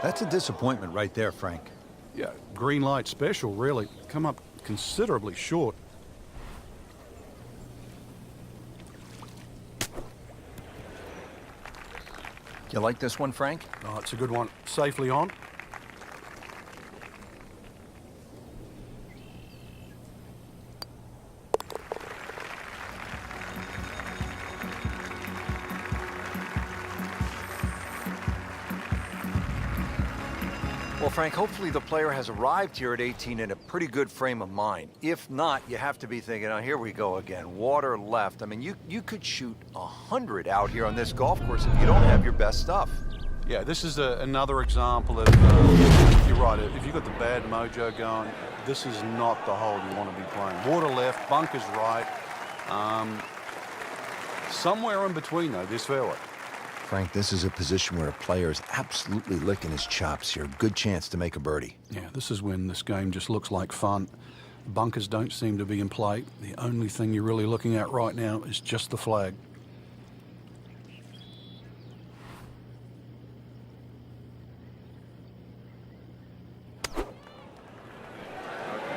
That's a disappointment right there, Frank. Yeah, green light special, really. Come up considerably short. You like this one, Frank? Oh, it's a good one. Safely on. Well, Frank, hopefully the player has arrived here at 18 in a pretty good frame of mind. If not, you have to be thinking, oh, here we go again, water left. I mean, you could shoot 100 out here on this golf course if you don't have your best stuff. Yeah, this is another example of, you're right, if you've got the bad mojo going, this is not the hole you want to be playing. Water left, bunkers right. Somewhere in between, though, this fairway. Frank, this is a position where a player is absolutely licking his chops here. Good chance to make a birdie. Yeah, this is when this game just looks like fun. Bunkers don't seem to be in play. The only thing you're really looking at right now is just the flag.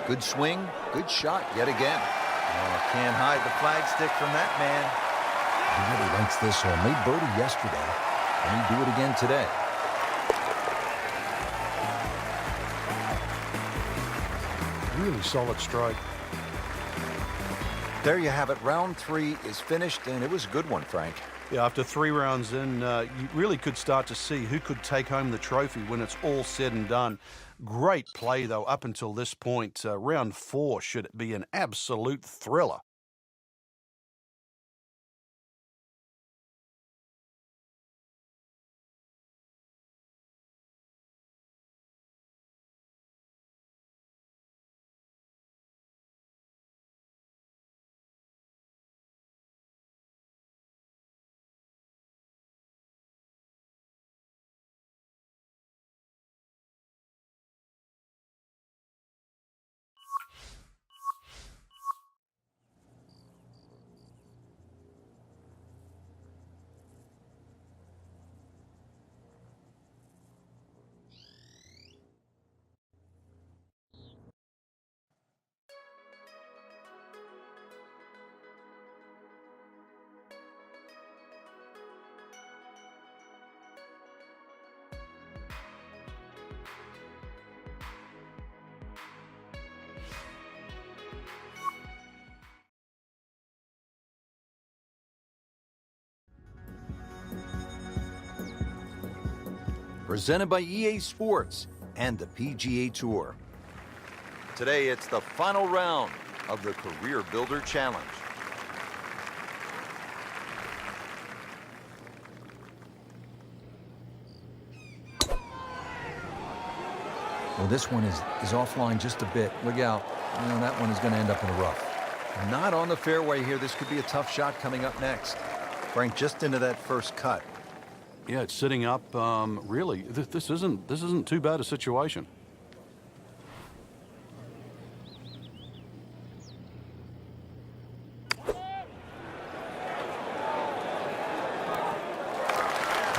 Good swing, good shot yet again. Oh, can't hide the flagstick from that man. He really likes this hole. Made birdie yesterday, and he'd do it again today. Really solid strike. There you have it. Round 3 is finished, and it was a good one, Frank. Yeah, after 3 rounds in, you really could start to see who could take home the trophy when it's all said and done. Great play, though, up until this point. Round 4 should be an absolute thriller. Presented by EA Sports and the PGA Tour. Today, it's the final round of the Career Builder Challenge. Well, this one is offline just a bit. Look out. You know, that one is going to end up in the rough. Not on the fairway here. This could be a tough shot coming up next. Frank, just into that first cut. Yeah, it's sitting up. Really, this isn't too bad a situation.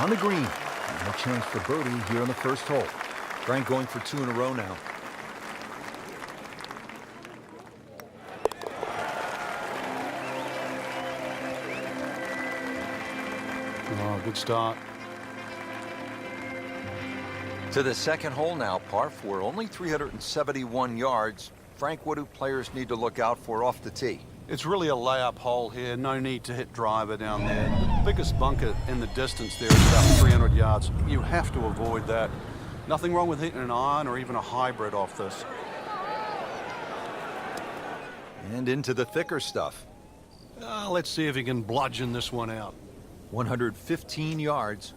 On the green, no chance for birdie here on the first hole. Frank going for 2 in a row now. Oh, good start. To the second hole now, par 4, only 371 yards. Frank, what do players need to look out for off the tee? It's really a layup hole here. No need to hit driver down there. The biggest bunker in the distance there is about 300 yards. You have to avoid that. Nothing wrong with hitting an iron or even a hybrid off this. And into the thicker stuff. Let's see if he can bludgeon this one out. 115 yards.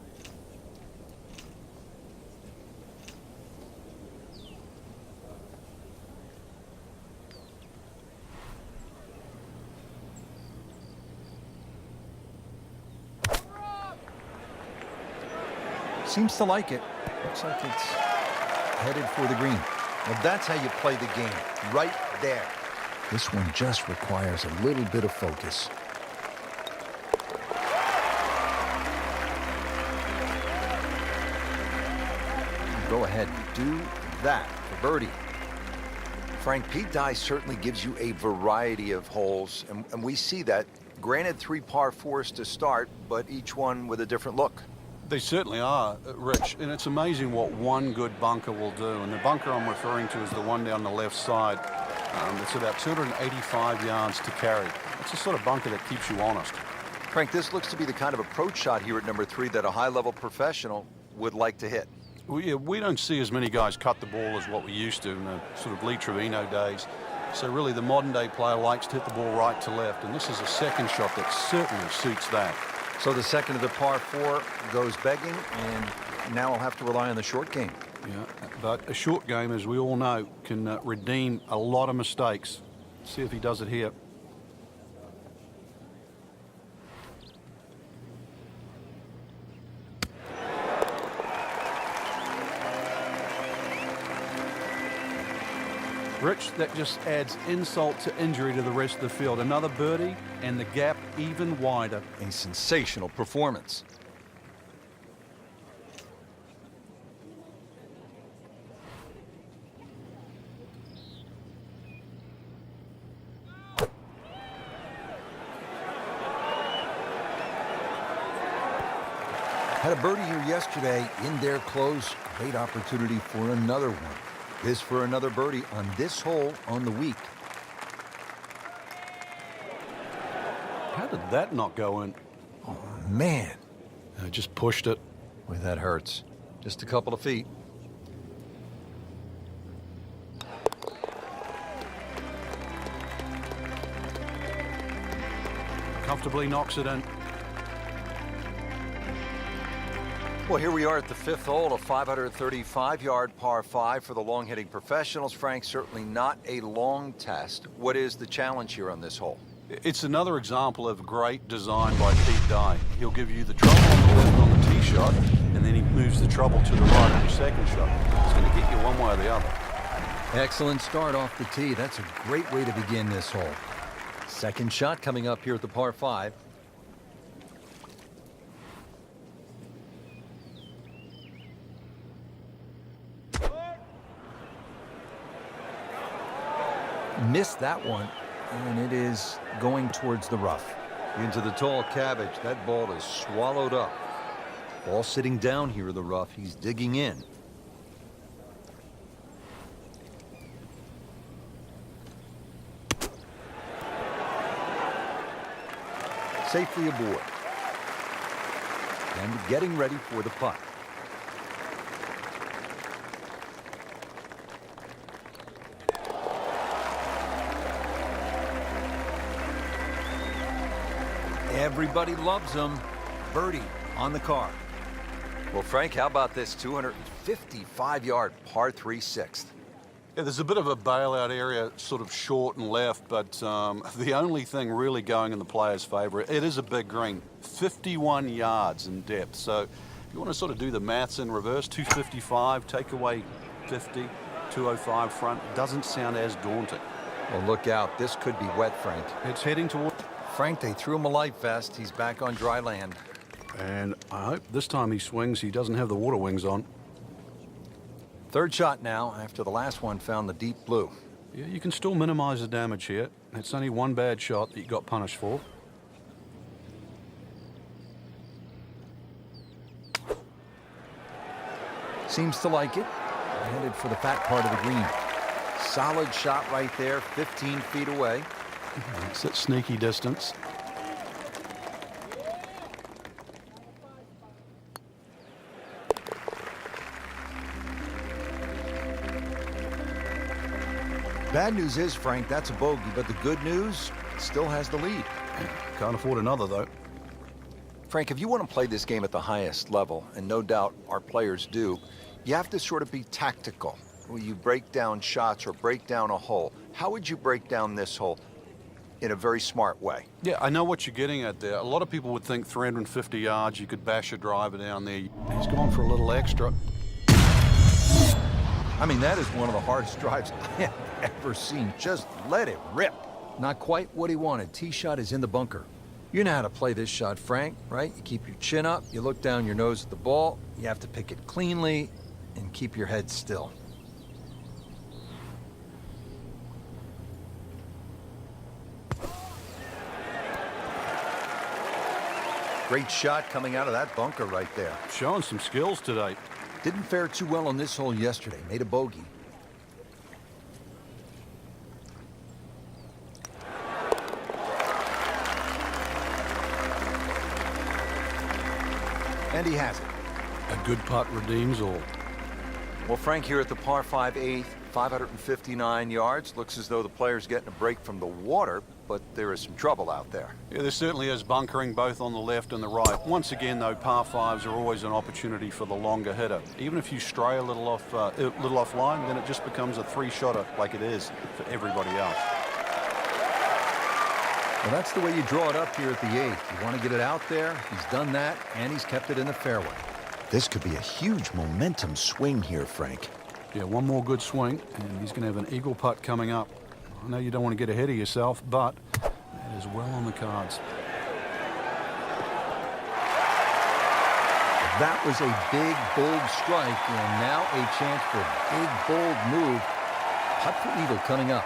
Seems to like it. Looks like it's headed for the green. Well, that's how you play the game, right there. This one just requires a little bit of focus. go ahead and do that for birdie. Frank, Pete Dye certainly gives you a variety of holes, and we see that. Granted, 3 par 4s to start, but each one with a different look. They certainly are, Rich, and it's amazing what one good bunker will do. And the bunker I'm referring to is the one down the left side. It's about 285 yards to carry. It's the sort of bunker that keeps you honest. Frank, this looks to be the kind of approach shot here at number 3 that a high-level professional would like to hit. We don't see as many guys cut the ball as what we used to in the sort of Lee Trevino days. So really the modern day player likes to hit the ball right to left, and this is a second shot that certainly suits that. So the second of the par 4 goes begging, and now I'll have to rely on the short game. Yeah, but a short game, as we all know, can redeem a lot of mistakes. See if he does it here. Rich, that just adds insult to injury to the rest of the field. Another birdie, and the gap even wider. A sensational performance. Had a birdie here yesterday in their close. Great opportunity for another one. This for another birdie on this hole on the week. How did that not go in? Oh, man. I just pushed it. Boy, that hurts. Just a couple of feet. Comfortably knocks it in. Well, here we are at the 5th hole, a 535-yard par 5 for the long-hitting professionals. Frank, certainly not a long test. What is the challenge here on this hole? It's another example of great design by Pete Dye. He'll give you the trouble on the left on the tee shot, and then he moves the trouble to the right on your second shot. It's going to get you one way or the other. Excellent start off the tee. That's a great way to begin this hole. Second shot coming up here at the par 5. Missed that one, and it is going towards the rough. Into the tall cabbage. That ball is swallowed up. Ball sitting down here in the rough. He's digging in. Safely aboard. And getting ready for the putt. Everybody loves them. Birdie on the card. Well, Frank, how about this 255-yard par 3 sixth? Yeah, there's a bit of a bailout area, sort of short and left, but the only thing really going in the player's favour, it is a big green, 51 yards in depth. So if you want to sort of do the maths in reverse, 255, take away 50, 205 front, doesn't sound as daunting. Well, look out. This could be wet, Frank. It's heading toward... Frank, they threw him a life vest. He's back on dry land. And I hope this time he swings, he doesn't have the water wings on. Third shot now, after the last one found the deep blue. Yeah, you can still minimize the damage here. It's only one bad shot that you got punished for. Seems to like it. Headed for the fat part of the green. Solid shot right there, 15 feet away. It's that sneaky distance. Bad news is, Frank, that's a bogey, but the good news, still has the lead. Can't afford another, though. Frank, if you want to play this game at the highest level, and no doubt our players do, you have to sort of be tactical. Will you break down shots or break down a hole? How would you break down this hole in a very smart way? Yeah, I know what you're getting at there. A lot of people would think 350 yards, you could bash a driver down there. He's gone for a little extra. I mean, that is one of the hardest drives I have ever seen. Just let it rip. Not quite what he wanted. Tee shot is in the bunker. You know how to play this shot, Frank, right? You keep your chin up, you look down your nose at the ball, you have to pick it cleanly, and keep your head still. Great shot coming out of that bunker right there. Showing some skills today. Didn't fare too well on this hole yesterday. Made a bogey. And he has it. A good putt redeems all. Well, Frank, here at the par 5 8th, 559 yards. Looks as though the player's getting a break from the water, but there is some trouble out there. Yeah, there certainly is bunkering both on the left and the right. Once again, though, par 5s are always an opportunity for the longer hitter. Even if you stray a little offline, then it just becomes a three-shotter like it is for everybody else. Well, that's the way you draw it up here at the 8th. You want to get it out there. He's done that, and he's kept it in the fairway. This could be a huge momentum swing here, Frank. Yeah, one more good swing, and he's going to have an eagle putt coming up. I know you don't want to get ahead of yourself, but it is well on the cards. That was a big, bold strike, and now a chance for a big, bold move. Putt for eagle coming up.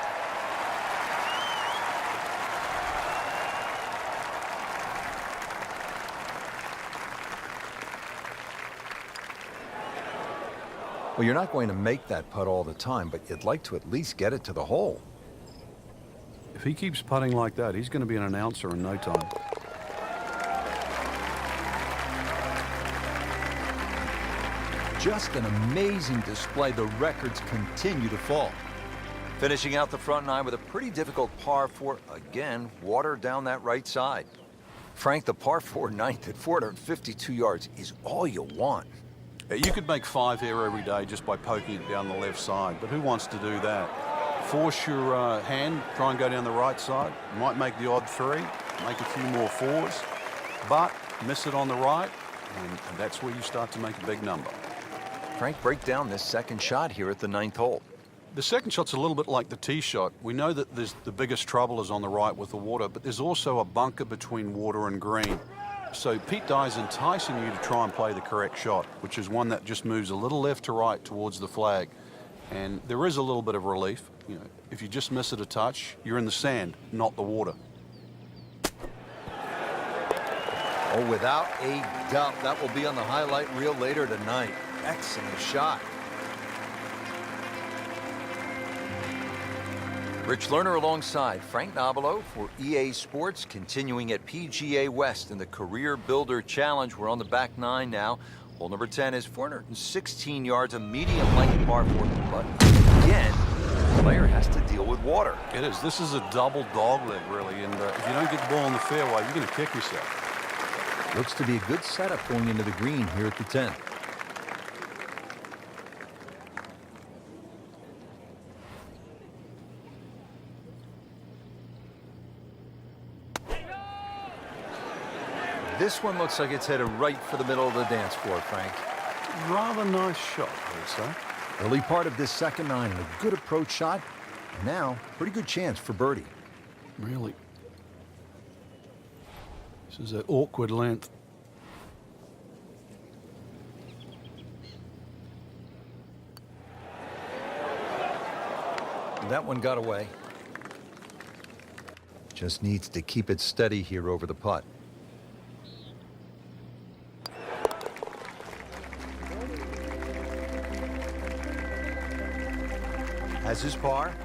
Well, you're not going to make that putt all the time, but you'd like to at least get it to the hole. If he keeps putting like that, he's going to be an announcer in no time. Just an amazing display. The records continue to fall. Finishing out the front nine with a pretty difficult par 4. Again, water down that right side. Frank, the par 4 ninth at 452 yards is all you want. You could make 5 here every day just by poking it down the left side, but who wants to do that? Force your hand, try and go down the right side. You might make the odd 3, make a few more 4s, but miss it on the right, and that's where you start to make a big number. Frank, break down this second shot here at the 9th hole. The second shot's a little bit like the tee shot. We know that the biggest trouble is on the right with the water, but there's also a bunker between water and green. So Pete Dye's enticing you to try and play the correct shot, which is one that just moves a little left to right towards the flag. And there is a little bit of relief. You know, if you just miss it a touch, you're in the sand, not the water. Oh, without a doubt, that will be on the highlight reel later tonight. Excellent shot. Rich Lerner alongside Frank Nobilo for EA Sports, continuing at PGA West in the Career Builder Challenge. We're on the back 9 now. Hole number 10 is 416 yards, a medium length par 4. But again, the player has to deal with water. It is. This is a double dogleg, really. And if you don't get the ball in the fairway, you're going to kick yourself. Looks to be a good setup going into the green here at the 10. This one looks like it's headed right for the middle of the dance floor, Frank. Rather nice shot, I would say. Early part of this second 9 and a good approach shot. Now, pretty good chance for birdie. Really. This is an awkward length. That one got away. Just needs to keep it steady here over the putt. Has his par.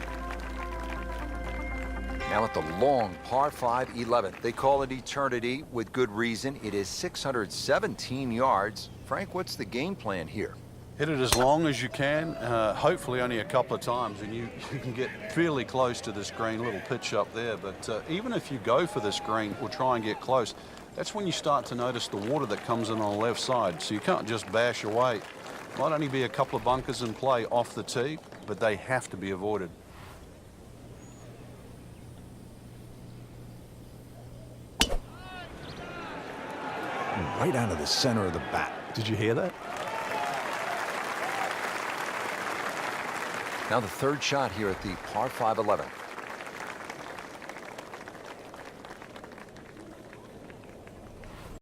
Now at the long par 5 11th. They call it eternity with good reason. It is 617 yards. Frank, what's the game plan here? Hit it as long as you can, hopefully only a couple of times, and you can get fairly close to this green. Little pitch up there, but even if you go for this green or try and get close, that's when you start to notice the water that comes in on the left side. So you can't just bash away. Might only be a couple of bunkers in play off the tee, but they have to be avoided. Right out of the center of the bat. Did you hear that? Now the third shot here at the par 5 11th.